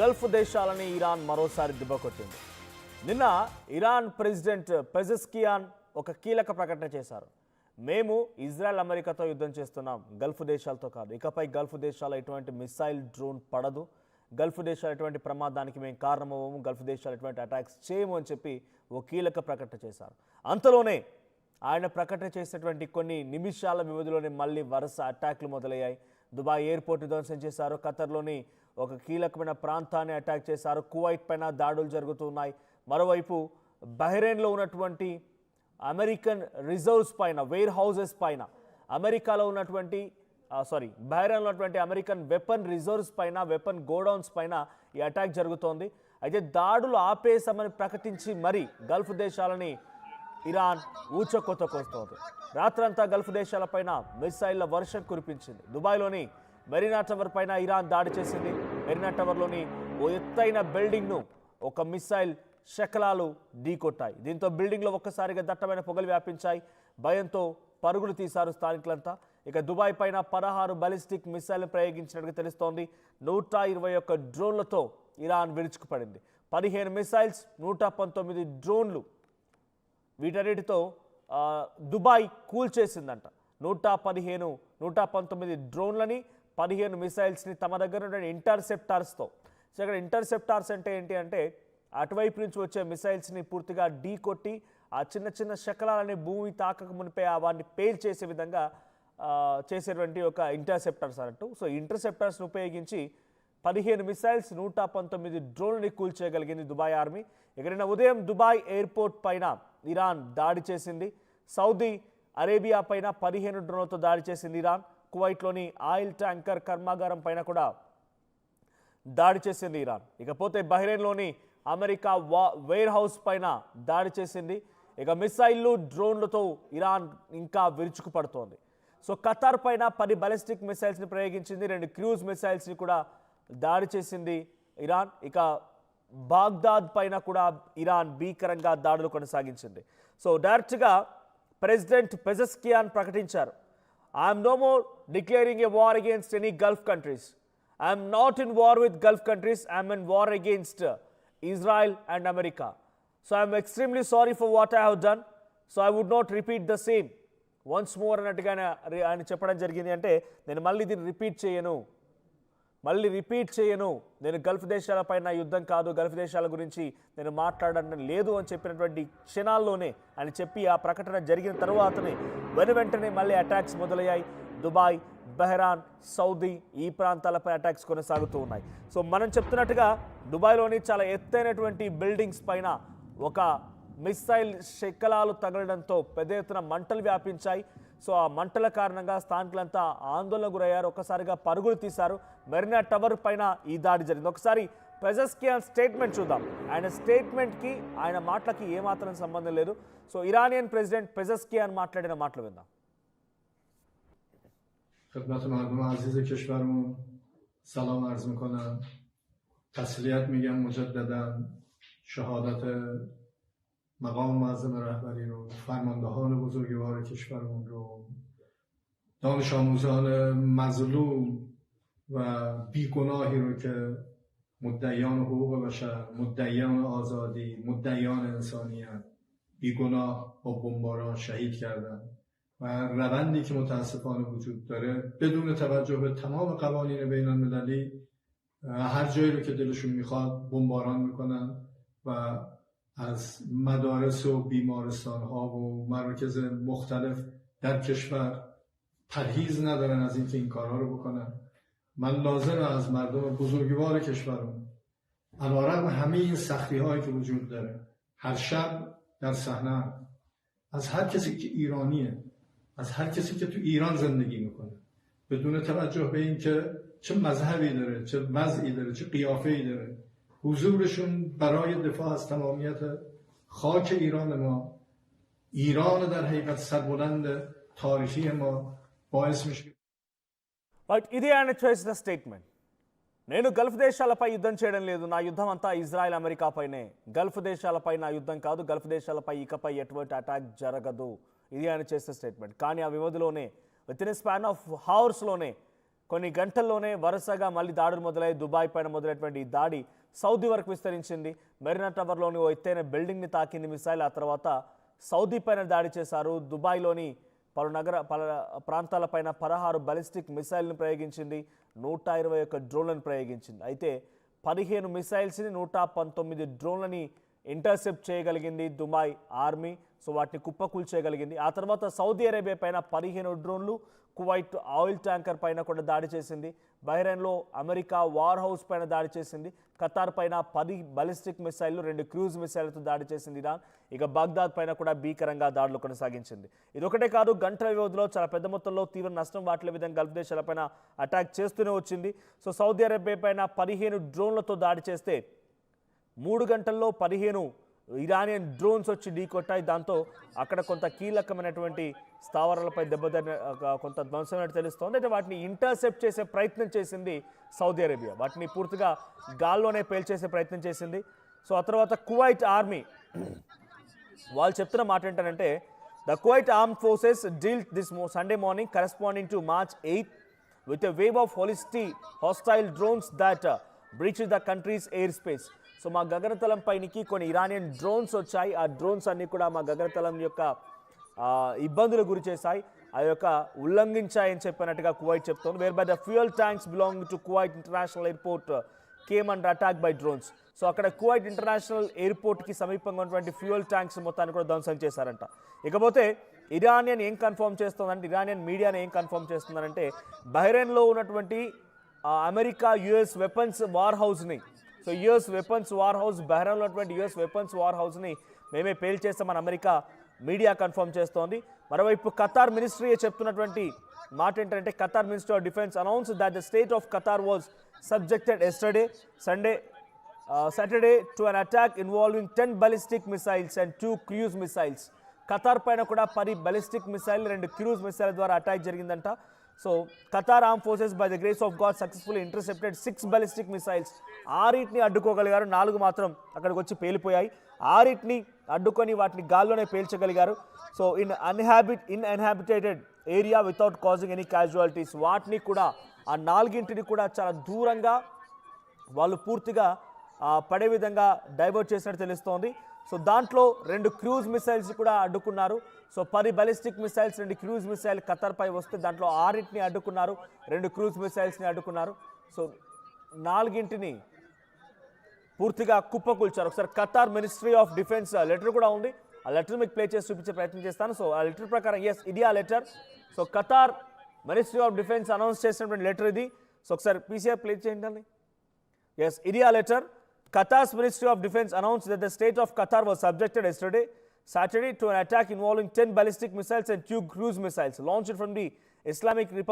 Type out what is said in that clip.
Gulf దేశాలని Iran మరోసారి దెబ్బకొట్టింది. నిన్న ఇరాన్ ప్రెసిడెంట్ పెజెస్కియాన్ ఒక కీలక ప్రకటన చేశారు. మేము ఇజ్రాయెల్ అమెరికాతో యుద్ధం చేస్తున్నాం, గల్ఫ్ దేశాలతో కాదు. ఇకపై గల్ఫ్ దేశాల ఎటువంటి మిసైల్ డ్రోన్ పడదు, గల్ఫ్ దేశాలు ఎటువంటి ప్రమాదానికి మేము కారణమవ్వము, గల్ఫ్ దేశాలు ఎటువంటి అటాక్స్ చేయము అని చెప్పి ఓ కీలక ప్రకటన చేశారు. అంతలోనే ఆయన ప్రకటన చేసినటువంటి కొన్ని నిమిషాల వ్యవధిలోనే మళ్ళీ వరుస అటాక్లు మొదలయ్యాయి. దుబాయ్ ఎయిర్పోర్ట్ ధ్వంసం చేశారు, ఖతర్లోని ఒక కీలకమైన ప్రాంతాన్ని అటాక్ చేశారు, కువైట్ పైన దాడులు జరుగుతున్నాయి. మరోవైపు బహ్రెయిన్లో ఉన్నటువంటి అమెరికన్ రిజర్వ్స్ పైన, వేర్ హౌసెస్ పైన, అమెరికాలో ఉన్నటువంటి బహ్రెయిన్లో ఉన్నటువంటి అమెరికన్ వెపన్ రిజర్వ్స్ పైన, వెపన్ గోడౌన్స్ పైన ఈ అటాక్ జరుగుతోంది. అయితే దాడులు ఆపేసామని ప్రకటించి మరి గల్ఫ్ దేశాలని ఇరాన్ ఊచకొత్తకొస్తోంది. రాత్రంతా గల్ఫ్ దేశాలపైన మిసైళ్ల వర్షం కురిపించింది. దుబాయ్లోని మెరీనా టవర్ పైన ఇరాన్ దాడి చేసింది. మెరీనా టవర్లోని ఓ ఎత్తైన బిల్డింగ్ను ఒక మిసైల్ శకలాలు ఢీకొట్టాయి. దీంతో బిల్డింగ్లో ఒక్కసారిగా దట్టమైన పొగలు వ్యాపించాయి. భయంతో పరుగులు తీశారు స్థానికులంతా. ఇక దుబాయ్ పైన 16 బాలిస్టిక్ మిసైల్ ప్రయోగించినట్టుగా తెలుస్తోంది. 121 డ్రోన్లతో ఇరాన్ విరుచుకుపడింది. 15 మిసైల్స్, 119 డ్రోన్లు, వీటన్నిటితో దుబాయ్ కూల్చేసిందంట. 119 డ్రోన్లని, 15 మిసైల్స్ని తమ దగ్గర ఉన్న ఇంటర్సెప్టార్స్తో. సో ఇక్కడ ఇంటర్సెప్టార్స్ అంటే ఏంటి అంటే అటువైపు నుంచి వచ్చే మిసైల్స్ని పూర్తిగా ఢీ కొట్టి ఆ చిన్న చిన్న శకలాలని భూమి తాకక మునిపే వాటిని పేల్ చేసే విధంగా చేసేటువంటి ఒక ఇంటర్సెప్టర్స్ అన్నట్టు. సో ఇంటర్సెప్టర్స్ని ఉపయోగించి 15 మిసైల్స్, 119 డ్రోన్లని కూల్చేయగలిగింది దుబాయ్ ఆర్మీ. ఇక ఉదయం దుబాయ్ ఎయిర్పోర్ట్ పైన ఇరాన్ దాడి చేసింది. సౌదీ అరేబియా పైన 15 డ్రోన్లతో దాడి చేసింది ఇరాన్. కువైట్లోని ఆయిల్ ట్యాంకర్ కర్మాగారం పైన కూడా దాడి చేసింది ఇరాన్. ఇకపోతే బహ్రెయిన్లోని అమెరికా వేర్ హౌస్ పైన దాడి చేసింది. ఇక మిసైళ్లు, డ్రోన్లతో ఇరాన్ ఇంకా విరుచుకుపడుతోంది. సో ఖతార్ పైన 10 బాలిస్టిక్ మిసైల్స్ని ప్రయోగించింది. 2 క్రూజ్ మిసైల్స్ని కూడా దాడి చేసింది ఇరాన్. ఇక బాగ్దాద్ పైన కూడా ఇరాన్ భీకరంగా దాడులు కొనసాగించింది. సో డైరెక్ట్గా ప్రెసిడెంట్ పెజెస్కియాన్ ప్రకటించారు, I'm no more declaring a war against any Gulf countries. I'm not in war with Gulf countries, I'm in war against Israel and America. So I am extremely sorry for what I have done. So I would not repeat the same. Once more అన్నట్టుగా ఆయన చెప్పడం జరిగింది. అంటే నేను మళ్ళీ దీన్ని repeat చేయను, నేను గల్ఫ్ దేశాలపైన యుద్ధం కాదు, గల్ఫ్ దేశాల గురించి నేను మాట్లాడడం లేదు అని చెప్పినటువంటి క్షణాల్లోనే ఆయన చెప్పి ఆ ప్రకటన జరిగిన తర్వాతనే వెంటనే మళ్ళీ అటాక్స్ మొదలయ్యాయి. దుబాయ్, బహ్రెయిన్, సౌదీ ఈ ప్రాంతాలపై అటాక్స్ కొనసాగుతూ ఉన్నాయి. సో మనం చెప్తున్నట్టుగా దుబాయ్లోని చాలా ఎత్తైనటువంటి బిల్డింగ్స్ పైన ఒక మిసైల్ శకలాలు తగలడంతో పెద్ద ఎత్తున మంటలు వ్యాపించాయి. సో ఆ మంటల కారణంగా స్థానికులంతా ఆందోళనకు గురయ్యారు. ఒక్కసారిగా పరుగులు తీశారు. మెరీనా టవర్ పైన ఈ దాడి జరిగింది. ఒకసారి పెజెస్కియాన్ స్టేట్మెంట్ చూద్దాం. ఆయన స్టేట్మెంట్కి, ఆయన మాటలకి ఏమాత్రం సంబంధం లేదు. సో ఇరానియన్ ప్రెసిడెంట్ పెజెస్కియాన్ మాట్లాడిన మాటలు విందాం. خدمت مردم عزیز کشورمون سلام عرض میکنم. تسلیت میگم مجددا. شهادت مقام معظم رهبری رو، فرماندهان بزرگوار کشورمون رو، دانش آموزان مظلوم و بیگناهی رو که مدعیان حقوق بشر، مدعیان آزادی، مدعیان انسانیت بیگناه با بمباران شهید کردن و روندی که متاسفانه وجود داره بدون توجه به تمام قوانین بین المللی هر جایی رو که دلشون میخواد بمباران میکنن و از مدارس و بیمارستان ها و مراکز مختلف در کشور پرهیز ندارن از اینکه این کارها رو بکنن. من لازمه از مردم بزرگوار کشورمون علیرغم همه این سختی هایی که وجود داره هر شب در صحنه از هر کسی که ایرانیه، از هر کسی که تو ایران زندگی میکنه بدون توجه به این که چه مذهبی داره، چه وضعی داره، چه قیافه‌ای داره، حضورشون برای دفاع از تمامیت خاک ایران ما، ایران در حقیقت سربلند تاریخی ما باعث میشه. ఇది ఆయన చేసిన స్టేట్మెంట్. నేను గల్ఫ్ దేశాలపై యుద్ధం చేయడం లేదు, నా యుద్ధం అంతా ఇజ్రాయెల్ అమెరికాపైనే, గల్ఫ్ దేశాలపై నా యుద్ధం కాదు, గల్ఫ్ దేశాలపై ఇకపై ఎటువంటి అటాక్ జరగదు, ఇది ఆయన చేసిన స్టేట్మెంట్. కానీ ఆ వ్యవధిలోనే విత్ ఇన్ స్పాన్ ఆఫ్ హవర్స్లోనే కొన్ని గంటల్లోనే వరుసగా మళ్ళీ దాడులు మొదలై దుబాయ్ పైన మొదలైనటువంటి ఈ దాడి సౌదీ వరకు విస్తరించింది. మెరీనా టవర్లోని ఓ ఎత్తైన బిల్డింగ్ని తాకింది మిసైల్. ఆ తర్వాత సౌదీ పైన దాడి చేశారు. దుబాయ్లోని పలు ప్రాంతాలపైన 16 బాలిస్టిక్ మిసైల్ని ప్రయోగించింది. 121 డ్రోన్లను ప్రయోగించింది. అయితే 15 మిసైల్స్ని 119 డ్రోన్లని ఇంటర్సెప్ట్ చేయగలిగింది దుబాయ్ ఆర్మీ. సో వాటిని కుప్పకూల్చేయగలిగింది. ఆ తర్వాత సౌదీ అరేబియా పైన 15 డ్రోన్లు, కువైట్ ఆయిల్ ట్యాంకర్ పైన కూడా దాడి చేసింది. బహ్రెయిన్లో అమెరికా వార్ హౌస్ పైన దాడి చేసింది. ఖతార్ పైన 10 బాలిస్టిక్ మిసైళ్లు, 2 క్రూజ్ మిసైళ్లతో దాడి చేసింది ఇరాన్. ఇక బాగ్దాద్ పైన కూడా భీకరంగా దాడులు కొనసాగించింది. ఇదొకటే కాదు, గంటల వ్యవధిలో చాలా పెద్ద మొత్తంలో తీవ్ర నష్టం వాటిల్లే విధంగా గల్ఫ్ దేశాలపైన అటాక్ చేస్తూనే వచ్చింది. సో సౌదీ అరేబియా పైన 15 డ్రోన్లతో దాడి చేస్తే 3 గంటల్లో 15 ఇరానియన్ డ్రోన్స్ వచ్చి ఢీకొట్టాయి. దాంతో అక్కడ కొంత కీలకమైనటువంటి స్థావరాలపై కొంత ధ్వంసమైనట్టు తెలుస్తోంది. అయితే వాటిని ఇంటర్సెప్ట్ చేసే ప్రయత్నం చేసింది సౌదీ అరేబియా. వాటిని పూర్తిగా గాల్లోనే పేల్చేసే ప్రయత్నం చేసింది. సో ఆ తర్వాత కువైట్ ఆర్మీ వాళ్ళు చెప్తున్న మాట ఏంటంటే, the Kuwait arm forces deal this Sunday morning corresponding to March 8 with a wave of hostile drones that breached the country's airspace. So మా గగనతలం పైనికి కొన్ని ఇరానియన్ డ్రోన్స్ వచ్చాయి. ఆ డ్రోన్స్ అన్ని కూడా మా గగనతలం యొక్క ఇబ్బందులు గురి చేశాయి, ఆ యొక్క ఉల్లంఘించాయని చెప్పినట్టుగా కువైట్ చెప్తోంది. Where by the fuel tanks belong to Kuwait International Airport came under attack by drones. So అక్కడ కువైట్ ఇంటర్నేషనల్ ఎయిర్పోర్ట్కి సమీపంగా ఉన్నటువంటి ఫ్యూయల్ ట్యాంక్స్ మొత్తాన్ని కూడా ధ్వంసం చేశారంట. ఇకపోతే ఇరానియన్ ఏం కన్ఫర్మ్ చేస్తుందంటే, ఇరానియన్ మీడియాని ఏం కన్ఫర్మ్ చేస్తుందంటే, బహ్రెయిన్లో ఉన్నటువంటి అమెరికా యుఎస్ వెపన్స్ వార్ హౌస్ని, so US weapons warehouse, బహ్రెయిన్లో ఉన్నటువంటి యుఎస్ వెపన్స్ వార్ హౌస్ని మేమే పేల్చేస్తామని అమెరికా మీడియా కన్ఫర్మ్ చేస్తోంది. మరోవైపు ఖతార్ మినిస్ట్రీ చెప్తున్నటువంటి మాట ఏంటంటే, Qatar ministry of defence announce that the state of Qatar was subjected Saturday to an attack involving 10 ballistic missiles and 2 cruise missiles. Qatar పైన కూడా 10 ballistic మిసైల్, 2 క్రూజ్ మిసైల్ ద్వారా attack జరిగిందంట. So Qatar arm forces by the grace of God successfully intercepted 6 ballistic missiles. 6 అడ్డుకోగలిగారు, 4 మాత్రం అక్కడికి వచ్చి పేలిపోయాయి. 6 అడ్డుకొని వాటిని గాల్లోనే పేల్చగలిగారు. So in unhabitated area without causing any casualties. వాటిని కూడా ఆ 4 కూడా చాలా దూరంగా వాళ్ళు పూర్తిగా పడే విధంగా డైవర్ట్ చేసినట్టు తెలుస్తోంది. సో దాంట్లో 2 క్రూజ్ మిసైల్స్ కూడా అడ్డుకున్నారు. So 10 ballistic missiles, 2 cruise missile ఖతార్పై వస్తే దాంట్లో 6 అడ్డుకున్నారు, 2 క్రూజ్ మిసైల్స్ని అడ్డుకున్నారు. సో 4 పూర్తిగా కుప్పకూల్చారు. ఒకసారి Qatar ministry of defence letter కూడా ఉంది, ఆ లెటర్ మీకు ప్లే చేసి చూపించే ప్రయత్నం చేస్తాను. సో ఆ లెటర్ ప్రకారం ఇది ఆ letter. So Qatar ministry of defence announce చేసినటువంటి లెటర్ ఇది. సో ఒకసారి పీసీఆర్ ప్లే చేయండి. ఇది ఆ letter. Qatar's Ministry of Defense announced that the state of Qatar was subjected Saturday to an attack involving 10 ballistic missiles and 2 cruise missiles launched from the Islamic Republic